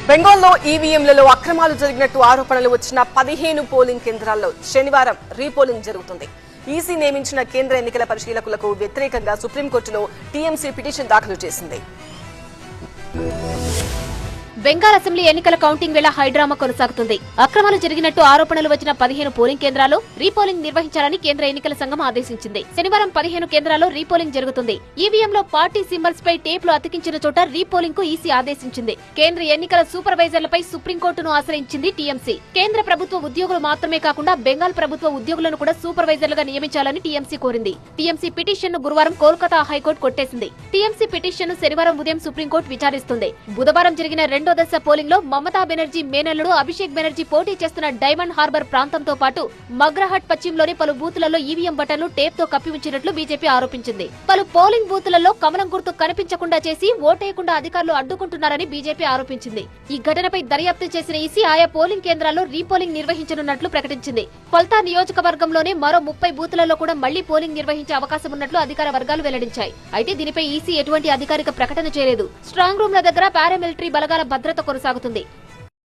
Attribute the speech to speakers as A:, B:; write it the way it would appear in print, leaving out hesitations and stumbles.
A: బెంగాల్లో ఈవీఎంలలో అక్రమాలు జరిగినట్టు ఆరోపణలు వచ్చిన 15 పోలింగ్ కేంద్రాల్లో శనివారం రీపోలింగ్ జరుగుతుంది. ఈసీ నియమించిన కేంద్ర ఎన్నికల పరిశీలకులకు వ్యతిరేకంగా సుప్రీంకోర్టులో టీఎంసీ పిటిషన్ దాఖలు చేసింది.
B: బెంగాల్ అసెంబ్లీ ఎన్నికల కౌంటింగ్ వేళ హైడ్రామా కొనసాగుతుంది. అక్రమాలు జరిగినట్టు ఆరోపణలు వచ్చిన 15 పోలింగ్ కేంద్రాల్లో రీపోలింగ్ నిర్వహించాలని కేంద్ర ఎన్నికల సంఘం ఆదేశించింది. శనివారం 15 కేంద్రాల్లో రీపోలింగ్ జరుగుతుంది. ఈవీఎంలో పార్టీ సింబల్స్ పై టేప్లు అతికించిన చోట రీపోలింగ్ కు ఈసీ ఆదేశించింది. కేంద్ర ఎన్నికల సూపర్వైజర్లపై సుప్రీంకోర్టును ఆశ్రయించింది టీఎంసీ. కేంద్ర ప్రభుత్వ ఉద్యోగులు మాత్రమే కాకుండా బెంగాల్ ప్రభుత్వ ఉద్యోగులను కూడా సూపర్వైజర్లుగా నియమించాలని టీఎంసీ కోరింది. టీఎంసీ పిటిషన్ ను గురువారం కోల్కతా హైకోర్టు కొట్టేసింది. టీఎంసీ పిటిషన్ ను శనివారం ఉదయం సుప్రీంకోర్టు విచారిస్తుంది. బుధవారం జరిగిన రెండో దశ పోలింగ్ లో మమతా బెనర్జీ మేనల్లుడు అభిషేక్ బెనర్జీ పోటీ చేస్తున్న డైమండ్ హార్బర్ ప్రాంతంతో పాటు మగ్రహట్ పశ్చిమలోని పలు బూతులలో ఈవీఎం బటన్లు టేప్ తో కప్పి ఉంచినట్లు బీజేపీ ఆరోపించింది. పలు పోలింగ్ బూతులలో కమలం గుర్తు కనిపించకుండా చేసి ఓటేయకుండా అధికారులు అడ్డుకుంటున్నారని బీజేపీ ఆరోపించింది. ఈ ఘటనపై దర్యాప్తు చేసిన ఈసీ ఆయా పోలింగ్ కేంద్రాల్లో రీపోలింగ్ నిర్వహించనున్నట్లు ప్రకటించింది. కొల్తా నియోజకవర్గంలోనే మరో 30 బూతులలో కూడా మళ్లీ పోలింగ్ నిర్వహించే అవకాశం ఉన్నట్లు అధికార వర్గాలు వెల్లడించాయి. అయితే దీనిపై ఈసీ ఎటువంటి అధికారిక ప్రకటన చేయలేదు. స్ట్రాంగ్ రూమ్ల దగ్గర పారామిలిటరీ బలగాల భద్రత కొనసాగుతుంది.